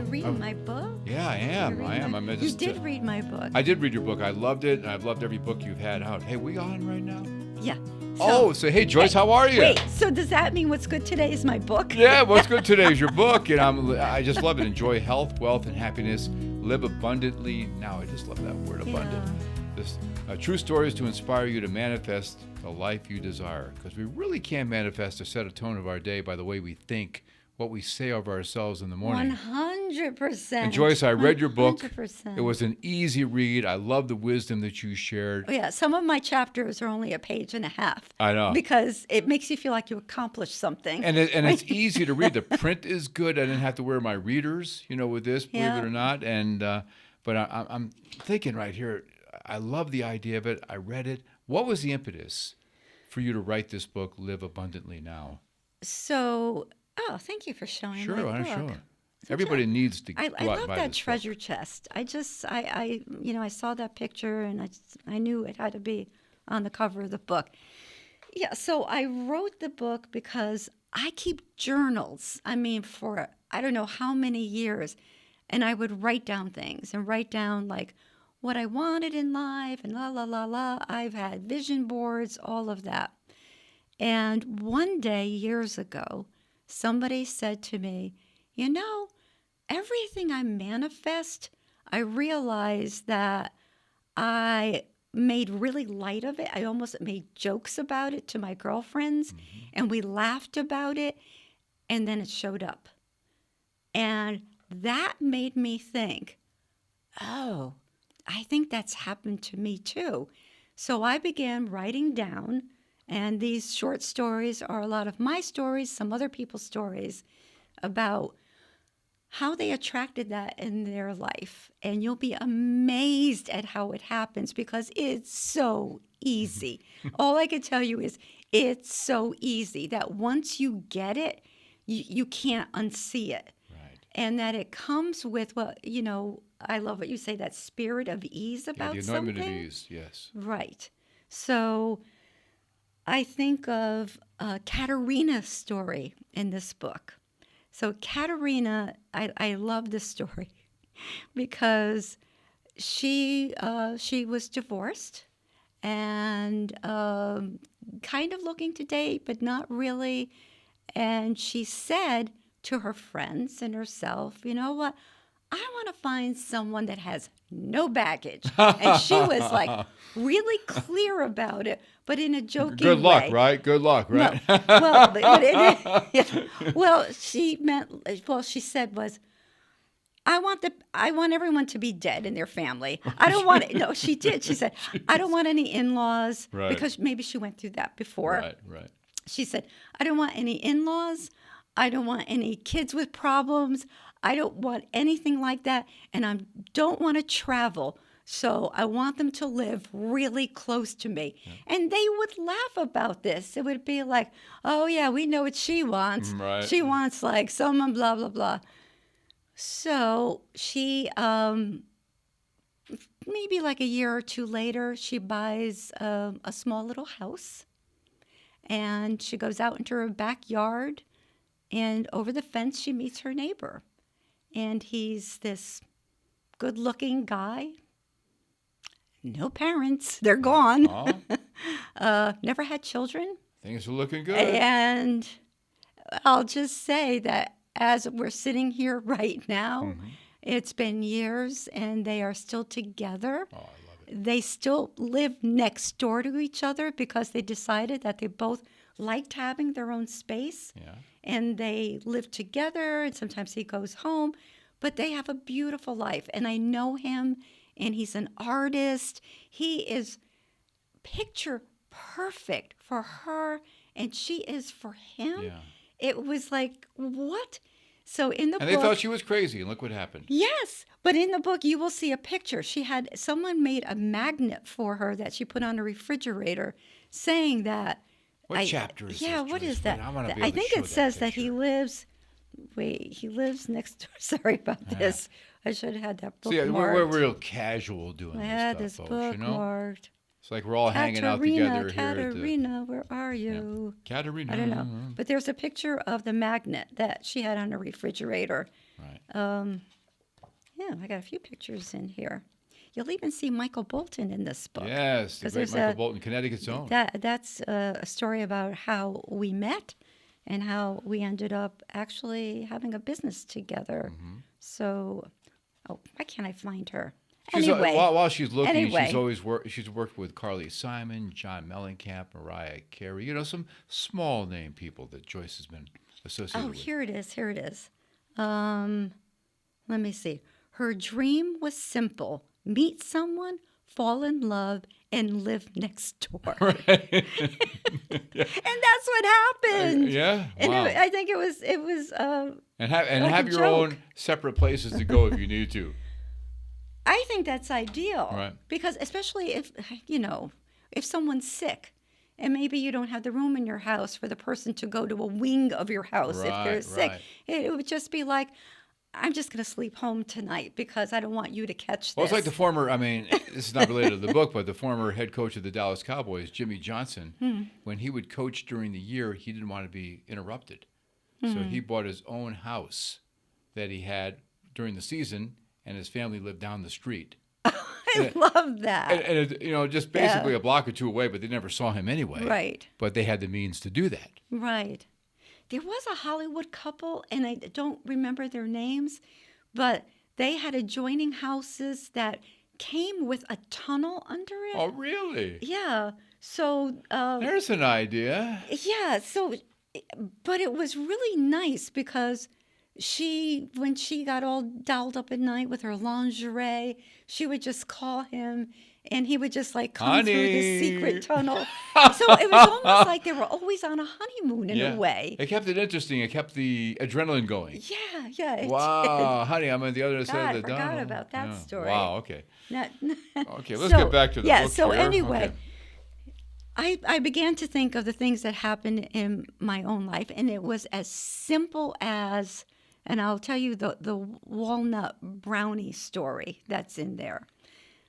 reading my book? Yeah, I am. You did read my book. I did read your book. I loved it, and I've loved every book you've had out. Hey, we on right now? Yeah. So hey, Joyce, how are you? Wait, so does that mean what's good today is my book? Yeah, what's good today is your book, and I just love it. Enjoy health, wealth, and happiness. Live abundantly. Now, I just love that word, abundant. This true stories to inspire you to manifest the life you desire, because we really can manifest or set a tone of our day by the way we think, what we say of ourselves in the morning. 100%. And Joyce, I read your book. 100%. It was an easy read. I love the wisdom that you shared. Oh, yeah, some of my chapters are only a page and a half. I know. Because it makes you feel like you accomplished something. And it's easy to read. The print is good. I didn't have to wear my readers, with this, believe it or not. And but I'm thinking right here, I love the idea of it. I read it. What was the impetus for you to write this book, Live Abundantly Now? So, thank you for showing my book. Sure. Everybody needs to go out and I love buy that this treasure book. chest. I saw that picture and I knew it had to be on the cover of the book. Yeah, so I wrote the book because I keep journals. For I don't know how many years, and I would write down things and write down like what I wanted in life and la la la la. I've had vision boards, all of that. And one day years ago, somebody said to me, everything I manifest, I realized that I made really light of it. I almost made jokes about it to my girlfriends, and we laughed about it, and then it showed up. And that made me think, oh, I think that's happened to me too. So I began writing down, and these short stories are a lot of my stories, some other people's stories about how they attracted that in their life. And you'll be amazed at how it happens because it's so easy. All I can tell you is it's so easy that once you get it, you can't unsee it. Right. And that it comes with I love what you say, that spirit of ease about the something. anointment of ease, yes. Right. So I think of Karina's story in this book. So Karina, I love this story because she was divorced and kind of looking to date, but not really. And she said to her friends and herself, you know what? I want to find someone that has no baggage. And she was like really clear about it, but in a joking Good luck, way. right? Good luck, right? She said was, I want everyone to be dead in their family. I don't want it. No, she did. She said, I don't want any in-laws because maybe she went through that before. Right. She said, I don't want any in-laws. I don't want any kids with problems. I don't want anything like that. And I don't want to travel. So I want them to live really close to me. Yeah. And they would laugh about this. It would be like, oh, yeah, we know what she wants. Right. She wants like someone, blah, blah, blah. So she, maybe like a year or two later, she buys a small little house. And she goes out into her backyard. And over the fence, she meets her neighbor. And he's this good-looking guy. No parents. They're gone. Never had children. Things are looking good. And I'll just say that as we're sitting here right now, it's been years, and they are still together. Oh, I love it. They still live next door to each other because they decided that they both liked having their own space. Yeah. And they live together, and sometimes he goes home. But they have a beautiful life. And I know him, and he's an artist. He is picture perfect for her, and she is for him. Yeah. It was like, what? So in the book... And they thought she was crazy, and look what happened. Yes, but in the book, you will see a picture. Someone made a magnet for her that she put on a refrigerator saying that... What chapter is this? Yeah, what is that? I think it says that he lives... Wait, he lives next door. Sorry about this. I should have had that book marked. We're real casual doing this stuff, this folks, book marked. It's like we're all hanging out together Katerina, where are you? Katerina. I don't know. But there's a picture of the magnet that she had on her refrigerator. Right. Yeah, I got a few pictures in here. You'll even see Michael Bolton in this book. Yes, the great Michael Bolton, Connecticut's own. That's a story about how we met and how we ended up actually having a business together. Mm-hmm. So, why can't I find her? Anyway, while she's looking, anyway. she's worked with Carly Simon, John Mellencamp, Mariah Carey. Some small name people that Joyce has been associated with. Here it is. Let me see. Her dream was simple: meet someone, fall in love, and live next door. Right. And that's what happened. Yeah. And wow. I think it was. And like have a your joke. own separate places to go if you need to. I think that's ideal. Right. Because especially if someone's sick and maybe you don't have the room in your house for the person to go to a wing of your house if they're sick. Right. It would just be like, I'm just going to sleep home tonight because I don't want you to catch this. Well, it's like the former, this is not related to the book, but the former head coach of the Dallas Cowboys, Jimmy Johnson, when he would coach during the year, he didn't want to be interrupted. So he bought his own house that he had during the season, and his family lived down the street. I love that. And it, just basically a block or two away, but they never saw him anyway. Right. But they had the means to do that. Right. There was a Hollywood couple, and I don't remember their names, but they had adjoining houses that came with a tunnel under it. Oh, really? Yeah. So. There's an idea. Yeah. So, but it was really nice because when she got all dolled up at night with her lingerie, she would just call him. And he would just come through the secret tunnel. So it was almost like they were always on a honeymoon in a way. It kept it interesting. It kept the adrenaline going. Yeah. It Wow, did. honey, I'm on the other side of the tunnel. I forgot about that story. Wow, okay. Okay, let's So, get back to the book so here. anyway, Okay. I began to think of the things that happened in my own life, and it was as simple as, and I'll tell you the walnut brownie story that's in there.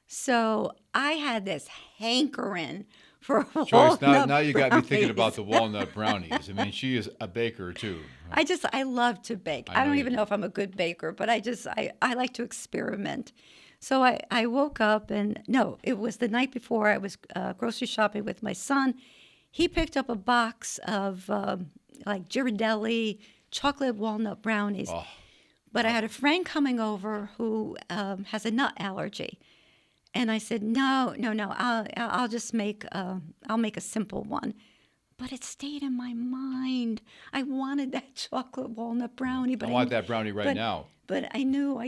So I had this hankering for Joyce, walnut now you got me thinking brownies. about the walnut brownies. She is a baker too. I love to bake. I I know don't you even do. know if I'm a good baker, but I like to experiment. So I woke up it was the night before. I was grocery shopping with my son. He picked up a box of Ghirardelli chocolate walnut brownies. Oh. But I had a friend coming over who has a nut allergy. And I said, no, I'll just I'll make a simple one. But it stayed in my mind. I wanted that chocolate walnut brownie. But I want that brownie right now. But I knew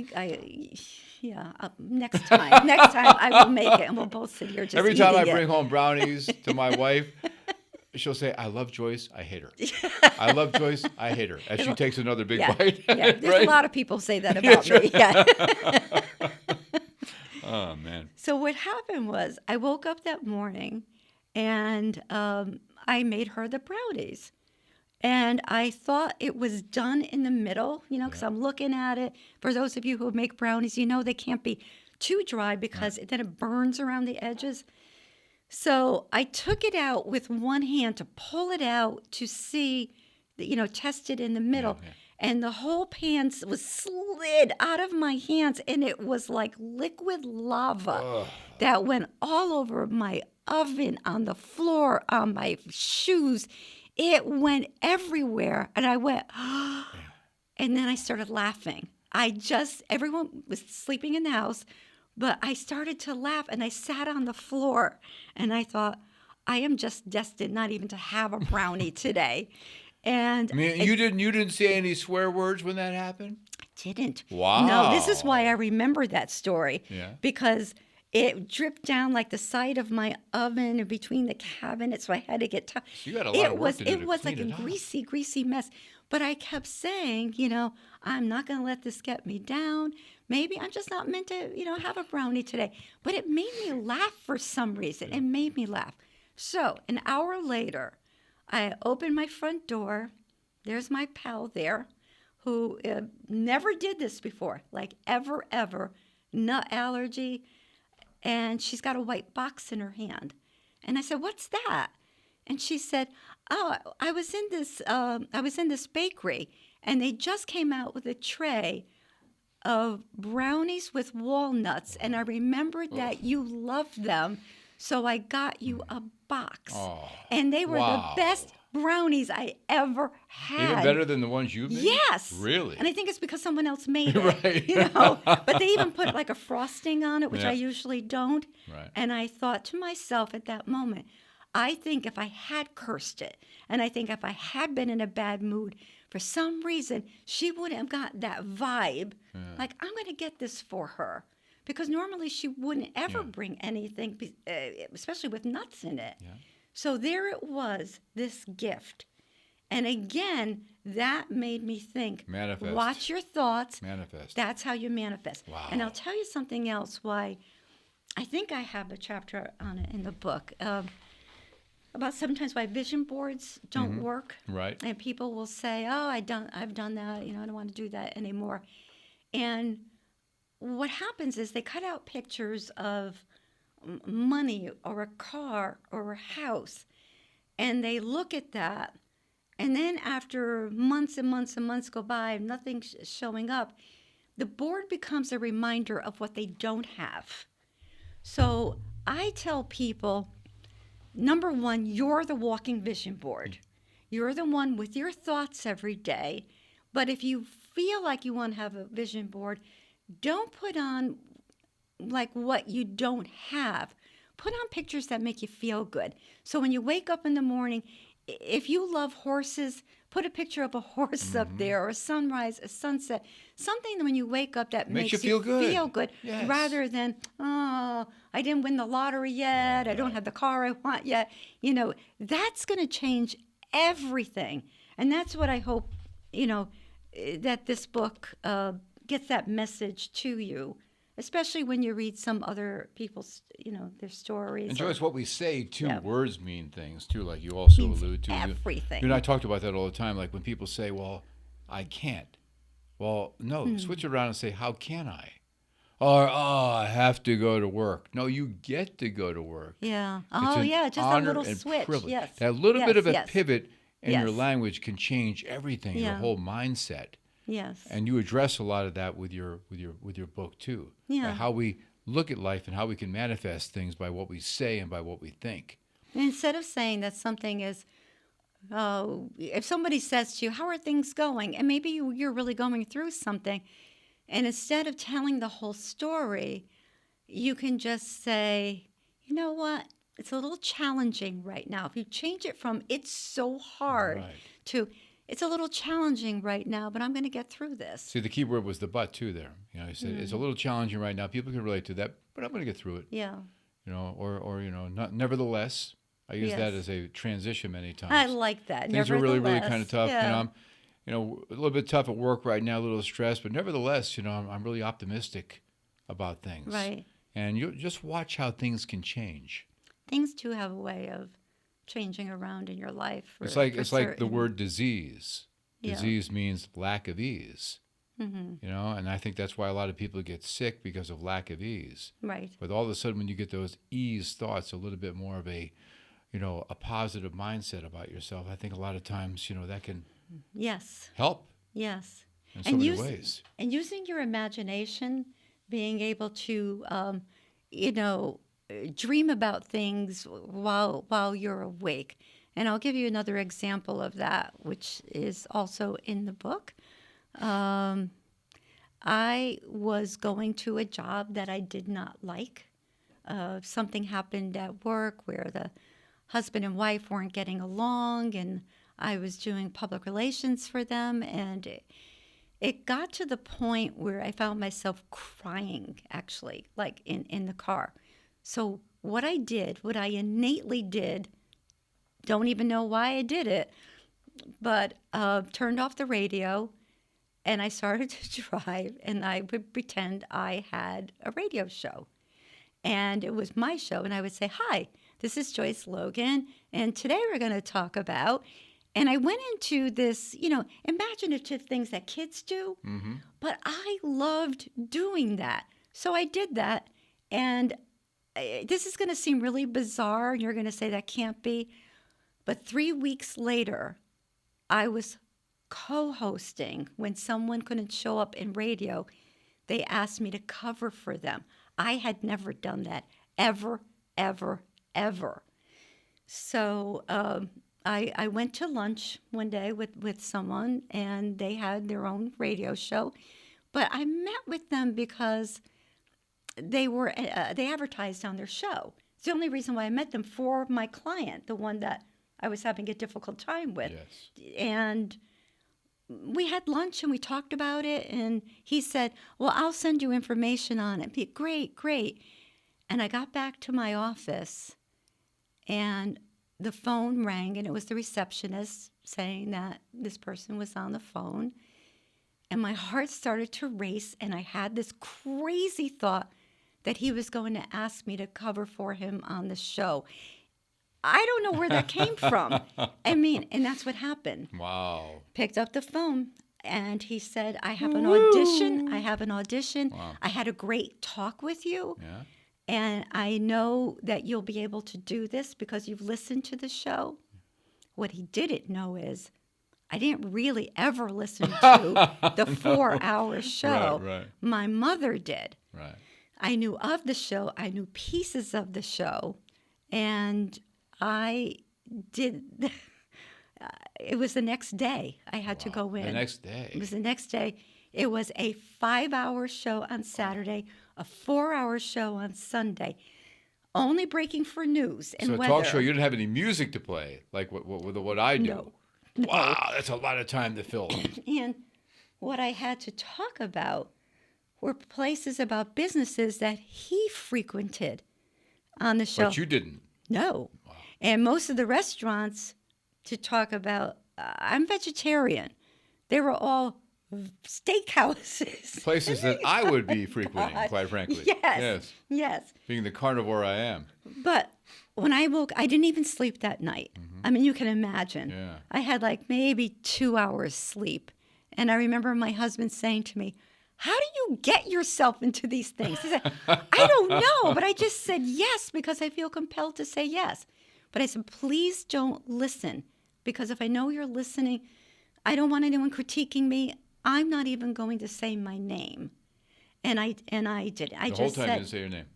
next time I will make it and we'll both sit here just Every time I eating bring it. home brownies to my wife, she'll say, I love Joyce, I hate her. I love Joyce, I hate her. As she takes another big bite. Yeah, there's Right? a lot of people say that about me. Yeah. Oh, man. So what happened was I woke up that morning and I made her the brownies. And I thought it was done in the middle, because I'm looking at it. For those of you who make brownies, they can't be too dry because then it burns around the edges. So I took it out with one hand to pull it out to see, test it in the middle. Yeah. And the whole pan was slid out of my hands, and it was like liquid lava that went all over my oven, on the floor, on my shoes. It went everywhere, and I went, and then I started laughing. Everyone was sleeping in the house, but I started to laugh, and I sat on the floor, and I thought, I am just destined not even to have a brownie today. And You didn't say any swear words when that happened? I didn't. Wow. No, this is why I remember that story. Yeah. Because it dripped down like the side of my oven and between the cabinets, so I had to get You got a lot of work to do It to was clean like a it up. greasy mess. But I kept saying, I'm not going to let this get me down. Maybe I'm just not meant to, have a brownie today. But it made me laugh for some reason. It made me laugh. So an hour later, I opened my front door. There's my pal there who never did this before, like ever, nut allergy. and she's got a white box in her hand. And I said, "What's that?" And she said, "Oh, I was in this bakery, and they just came out with a tray of brownies with walnuts, and I remembered that you loved them, so I got you a box." Oh, And they were wow. the best brownies I ever had. Even better than the ones you made? Yes. Really? And I think it's because someone else made it. Right. But they even put like a frosting on it, which Yeah. I usually don't. Right. And I thought to myself at that moment, I think if I had cursed it, and I think if I had been in a bad mood, for some reason, she wouldn't have got that vibe. Like, I'm going to get this for her. Because normally she wouldn't ever bring anything, especially with nuts in it. Yeah. So there it was, this gift. And again, that made me think, Manifest. watch your thoughts. Manifest. That's how you manifest. Wow. And I'll tell you something else why I think I have a chapter on it in the book about sometimes why vision boards don't work. Right. And people will say, "Oh, I've done that. I don't want to do that anymore." And what happens is they cut out pictures of money or a car or a house, and they look at that, and then after months and months and months go by and nothing's showing up, the board becomes a reminder of what they don't have. So I tell people, number one, you're the walking vision board. You're the one with your thoughts every day. But if you feel like you want to have a vision board, don't put on like what you don't have. Put on pictures that make you feel good. So when you wake up in the morning, if you love horses, put a picture of a horse up there, or a sunrise, a sunset, something when you wake up that makes you feel good, Yes. rather than, "Oh, I didn't win the lottery yet. I don't have the car I want yet." That's going to change everything. And that's what I hope, that this book gets that message to you, especially when you read some other people's, their stories. And Joyce, what we say too, Yeah. words mean things too, like you also Means allude to. everything. You and I talked about that all the time. Like when people say, "Well, I can't." Well, no, switch it around and say, "How can I?" Or, "Oh, I have to go to work." No, you get to go to work. Yeah. It's Oh, an yeah, just a honor little and switch. privilege. Yes. That little bit of a Yes. pivot in your Yes. language can change everything, your Yeah. whole mindset. Yes. And you address a lot of that with your book too. Yeah. How we look at life and how we can manifest things by what we say and by what we think. And instead of saying that something is, if somebody says to you, "How are things going?" And maybe you're really going through something, and instead of telling the whole story, you can just say, "You know what? It's a little challenging right now." If you change it from "it's so hard" Right. to "it's a little challenging right now, but I'm going to get through this." See, the key word was the "but" too there. You said it's a little challenging right now. People can relate to that, but I'm going to get through it. Yeah. Or not. Nevertheless, I use that Yes. as a transition many times. I like that. Things are really, really kind of tough. Yeah. I'm, a little bit tough at work right now, a little stressed, but nevertheless, I'm really optimistic about things. Right. And you just watch how things can change. Things too have a way of changing around in your life. It's for like the certain. word disease. Yeah. Disease means lack of ease. Mm-hmm. And I think that's why a lot of people get sick because of lack of ease. Right. But all of a sudden, when you get those ease thoughts, a little bit more of a positive mindset about yourself, I think a lot of times, that can Yes. help Yes. in so many ways. And using your imagination, being able to, dream about things while you're awake. And I'll give you another example of that, which is also in the book. I was going to a job that I did not like. Something happened at work where the husband and wife weren't getting along, and I was doing public relations for them, and it got to the point where I found myself crying, actually, like in the car. So what I innately did, don't even know why I did it, but turned off the radio, and I started to drive, and I would pretend I had a radio show. And it was my show, and I would say, "Hi, this is Joyce Logan, and today we're going to talk about," and I went into this, imaginative things that kids do, but I loved doing that. So I did that, and this is going to seem really bizarre, and you're going to say that can't be. But 3 weeks later, I was co-hosting when someone couldn't show up in radio. They asked me to cover for them. I had never done that ever, ever, ever. So I went to lunch one day with someone, and they had their own radio show. But I met with them because they advertised on their show. It's the only reason why I met them, for my client, the one that I was having a difficult time with. Yes. And we had lunch and we talked about it, and he said, well, I'll send you information on it. Great, great. And I got back to my office, and the phone rang, and it was the receptionist saying that this person was on the phone. And my heart started to race, and I had this crazy thought that he was going to ask me to cover for him on the show. I don't know where that came from. I mean, and that's what happened. Wow. Picked up the phone, and he said, I have an audition. I have an audition. Wow. I had a great talk with you. Yeah. And I know that you'll be able to do this because you've listened to the show. What he didn't know is I didn't really ever listen to the 4-hour show. Right. My mother did. Right. I knew of the show. I knew pieces of the show. And I did. It was the next day I had to go in. The next day. It was the next day. It was a 5-hour show on Saturday, a 4-hour show on Sunday, only breaking for news and So a weather. talk show, you didn't have any music to play, like what I do. No. Wow, that's a lot of time to fill. And what I had to talk about were places about businesses that he frequented on the show. But you didn't. No. Wow. And most of the restaurants to talk about, I'm vegetarian. They were all steakhouses. Places that I would be frequenting, quite frankly. Yes. Being the carnivore I am. But when I woke, I didn't even sleep that night. I mean, you can imagine. Yeah. I had like maybe 2 hours sleep. And I remember my husband saying to me, how do you get yourself into these things? He said, I don't know, but I just said yes because I feel compelled to say yes. But I said, please don't listen, because if I know you're listening, I don't want anyone critiquing me. I'm not even going to say my name. And I did. I The just whole time said, you didn't say your name.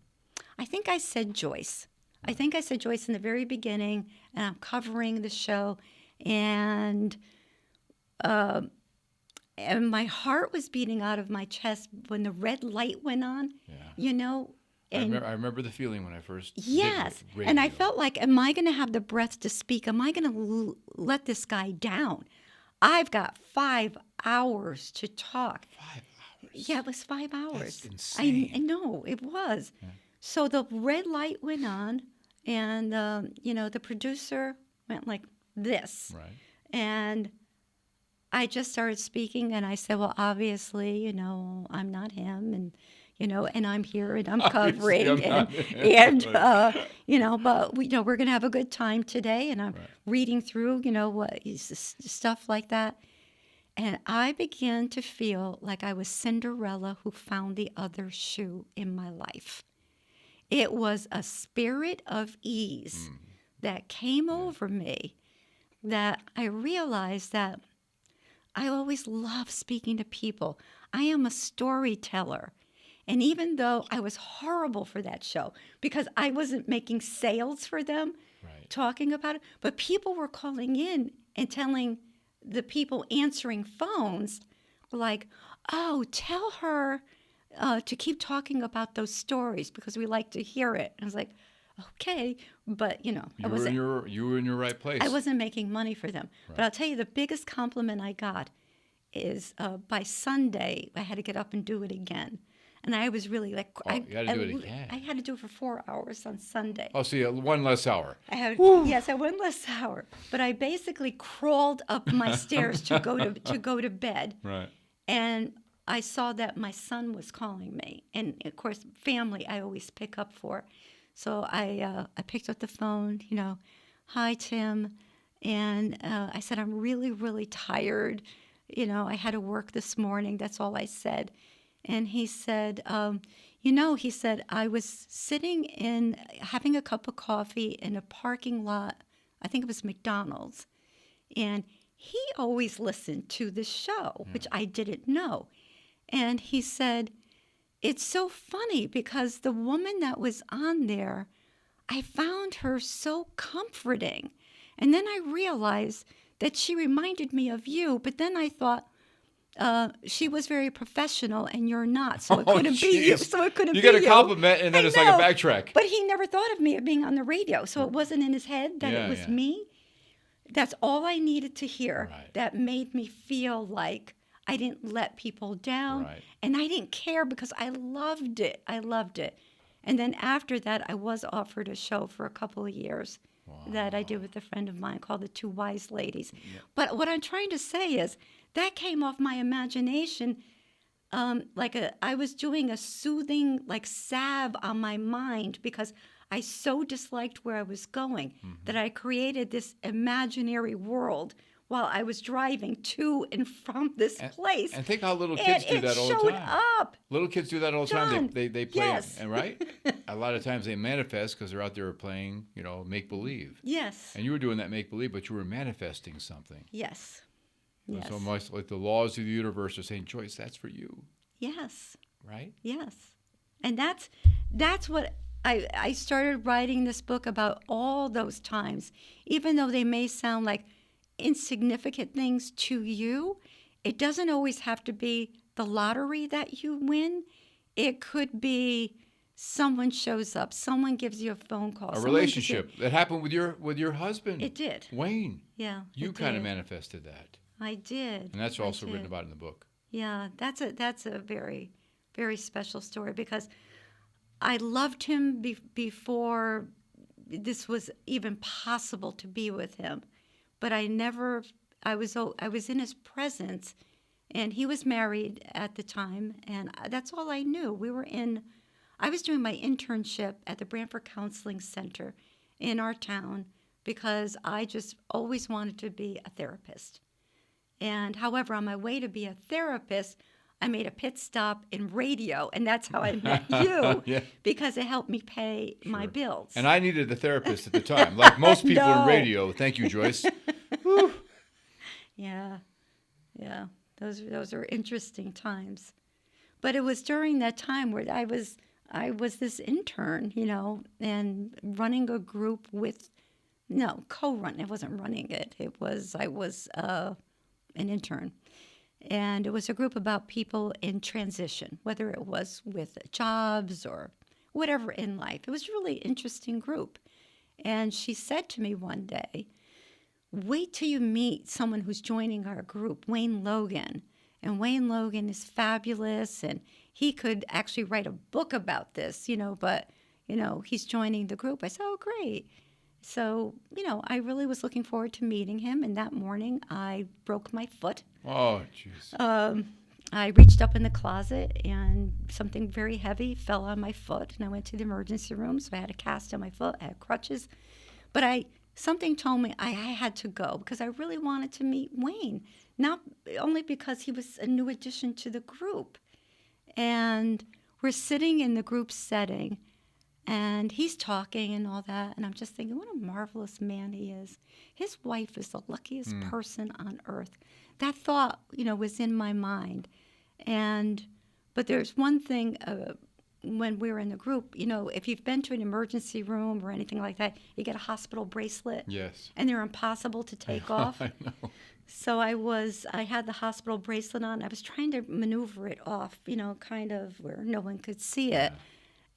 I think I said Joyce. I think I said Joyce in the very beginning, and I'm covering the show, and my heart was beating out of my chest when the red light went on. Yeah. You know. And I remember the feeling when I first yes, did radio. and I felt like, am I going to have the breath to speak? Am I going to let this guy down? I've got 5 hours to talk. 5 hours. Yeah, it was 5 hours. That's insane. I know, it was. Yeah. So the red light went on, and the producer went like this. Right. And I just started speaking, and I said, well, obviously, I'm not him, and and I'm here, and I'm covering, but we're going to have a good time today, and I'm reading through, what stuff like that. And I began to feel like I was Cinderella who found the other shoe in my life. It was a spirit of ease that came over me, that I realized that I always love speaking to people. I am a storyteller. And even though I was horrible for that show because I wasn't making sales for them, talking about it, but people were calling in and telling the people answering phones, like, oh, tell her to keep talking about those stories because we like to hear it. And I was like, okay, but you were in your right place. I wasn't making money for them. Right. But I'll tell you, the biggest compliment I got is by Sunday, I had to get up and do it again. And I was really like, you had to do it again. I had to do it for 4 hours on Sunday. Oh, so one less hour. I had one less hour. But I basically crawled up my stairs to go to bed. Right. And I saw that my son was calling me, and of course, family I always pick up for. So I picked up the phone. Hi Tim, and I said I'm really really tired. I had to work this morning. That's all I said. And he said, he said, I was sitting having a cup of coffee in a parking lot. I think it was McDonald's. And he always listened to the show, which I didn't know. And he said, it's so funny because the woman that was on there, I found her so comforting. And then I realized that she reminded me of you. But then I thought, she was very professional and you're not. So it couldn't be you. So it couldn't be you. You get a compliment and then it's like a backtrack. But he never thought of me being on the radio. So it wasn't in his head that it was me. That's all I needed to hear. Right. That made me feel like I didn't let people down. Right. And I didn't care because I loved it. I loved it. And then after that, I was offered a show for a couple of years that I did with a friend of mine called The Two Wise Ladies. Yeah. But what I'm trying to say is that came off my imagination. I was doing a soothing salve on my mind because I so disliked where I was going that I created this imaginary world while I was driving to and from this place. And think how little kids do that all the time. It showed up. Little kids do that all the time. They play, yes. and right? A lot of times they manifest because they're out there playing, make-believe. Yes. And you were doing that make-believe, but you were manifesting something. Yes. Yes. So much like the laws of the universe are saying, Joyce, that's for you. Yes. Right? Yes. And that's what I started writing this book about, all those times. Even though they may sound like insignificant things to you, it doesn't always have to be the lottery that you win. It could be someone shows up, someone gives you a phone call. A relationship that happened with your husband. It did. Wayne. Yeah. You kind of manifested that. I did. And that's also written about in the book. Yeah, that's a very, very special story because I loved him before this was even possible to be with him. But I was in his presence, and he was married at the time, and that's all I knew. I was doing my internship at the Brantford Counseling Center in our town because I just always wanted to be a therapist. And however, on my way to be a therapist, I made a pit stop in radio, and that's how I met you, because it helped me pay my bills. And I needed a therapist at the time, like most people in radio. Thank you, Joyce. Yeah. Those are interesting times. But it was during that time where I was this intern, and running a group co-run. I wasn't running it. I was an intern. And it was a group about people in transition, whether it was with jobs or whatever in life. It was a really interesting group. And she said to me one day, wait till you meet someone who's joining our group, Wayne Logan. And Wayne Logan is fabulous, and he could actually write a book about this, but, he's joining the group. I said, oh, great. So, I really was looking forward to meeting him, and that morning I broke my foot. Oh, jeez. I reached up in the closet, and something very heavy fell on my foot, and I went to the emergency room, so I had a cast on my foot. I had crutches. But something told me I had to go because I really wanted to meet Wayne, not only because he was a new addition to the group. And we're sitting in the group setting, and he's talking and all that, and I'm just thinking, what a marvelous man he is. His wife is the luckiest person on earth. That thought, was in my mind. But there's one thing when we were in the group, if you've been to an emergency room or anything like that, you get a hospital bracelet. Yes. And they're impossible to take off. I know. So I had the hospital bracelet on. I was trying to maneuver it off, kind of where no one could see it.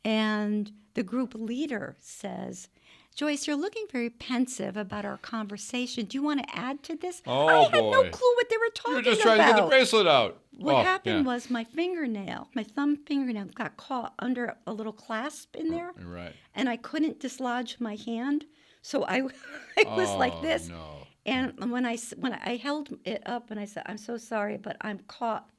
And the group leader says, Joyce, you're looking very pensive about our conversation. Do you want to add to this? Oh, I had boy. no clue what they were talking about. You're just trying to get the bracelet out. What happened was my thumb fingernail got caught under a little clasp in there. Right. And I couldn't dislodge my hand. So I was like this. No. And when I held it up and I said, I'm so sorry, but I'm caught.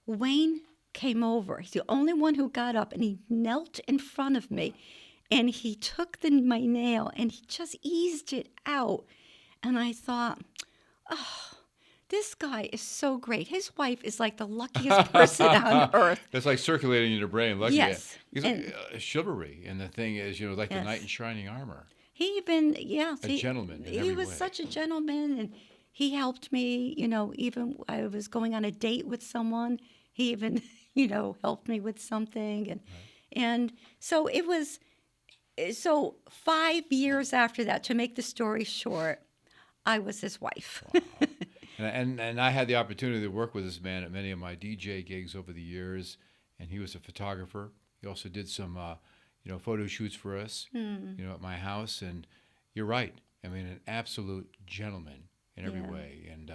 Wayne came over. He's the only one who got up, and he knelt in front of me. And he took my nail, and he just eased it out. And I thought, oh, this guy is so great. His wife is like the luckiest person on earth. That's like circulating in your brain. Lucky. Yes. He's And- chivalry. And the thing is, like the Yes. knight in shining armor. He even, yes. A gentleman in He every was way. such a gentleman, and he helped me, even I was going on a date with someone. He even, helped me with something. And so it was, so 5 years after that, to make the story short, I was his wife. Wow. And I had the opportunity to work with this man at many of my DJ gigs over the years, and he was a photographer. He also did some, photo shoots for us, at my house. And you're right. I mean, an absolute gentleman in every Yeah. way. And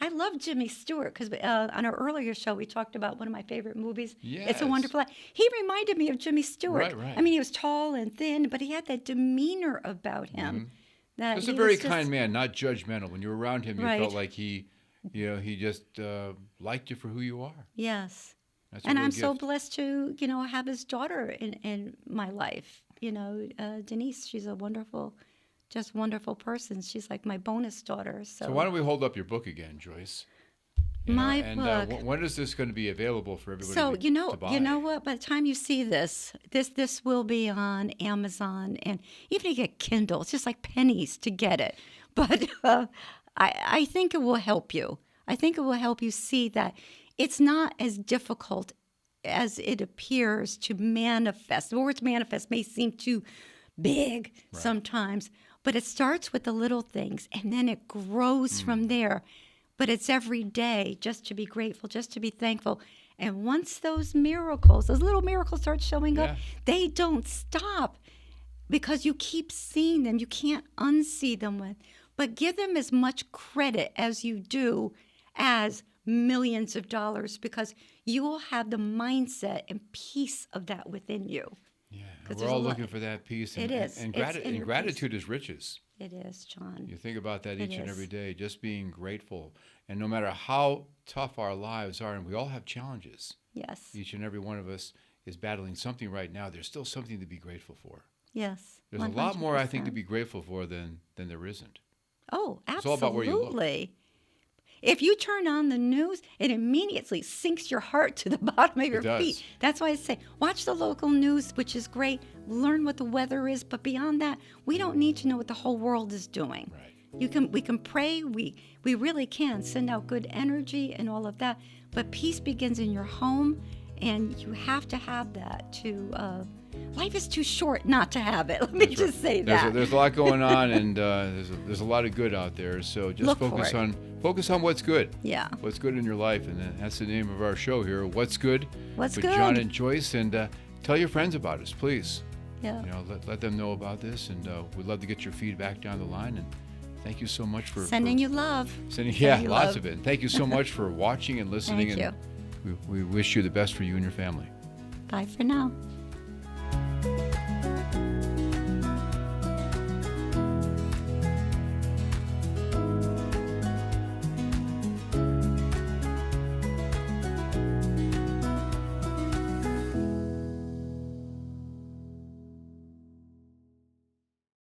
I love Jimmy Stewart because on our earlier show, we talked about one of my favorite movies, It's a Yes. Wonderful Life. He reminded me of Jimmy Stewart. Right. I mean, he was tall and thin, but he had that demeanor about him. That just a he very was kind man, not judgmental. When you were around him, you Right. felt like he just liked you for who you are. Yes. That's a And real I'm so gift. blessed to, have his daughter in my life. Denise, she's a wonderful person. She's like my bonus daughter. So why don't we hold up your book again, Joyce? My and book. When is this going to be available for everybody So to buy? you know what? By the time you see this will be on Amazon, and even if you get Kindle, it's just like pennies to get it. But I think it will help you. I think it will help you see that it's not as difficult as it appears to manifest. The words manifest may seem too big sometimes, but it starts with the little things, and then it grows from there. But it's every day just to be grateful, just to be thankful. And once those little miracles start showing up, they don't stop because you keep seeing them. You can't unsee them. But give them as much credit as you do as millions of dollars, because you will have the mindset and peace of that within you. Yeah, 'Cause we're there's a all lot- looking for that peace. It is. And, It's inner peace. gratitude is riches. It is, John. You think about that It each and is. every day, just being grateful. And no matter how tough our lives are, and we all have challenges, Yes. each and every one of us is battling something right now, there's still something to be grateful for. Yes. There's a lot more, I think, to 100%. be grateful for than there isn't. Oh, absolutely. It's all about where you look. If you turn on the news, it immediately sinks your heart to the bottom of your does. feet. That's why I say watch the local news, which is great. Learn what the weather is, but beyond that, we don't need to know what the whole world is doing. Right. We can pray. We really can send out good energy and all of that. But peace begins in your home, and you have to have that to. Life is too short not to have it. Let me just say that. There's a lot going on, and there's a lot of good out there. So just Look for focus it. on what's good. Yeah. What's good in your life, and that's the name of our show here. What's good? What's with good? John and Joyce, and tell your friends about us, please. Yeah. Let them know about this, and we'd love to get your feedback down the line. And thank you so much for Sending you love. sending you lots love. of it. And thank you so much for watching and listening. Thank and we wish you the best for you and your family. Bye for now.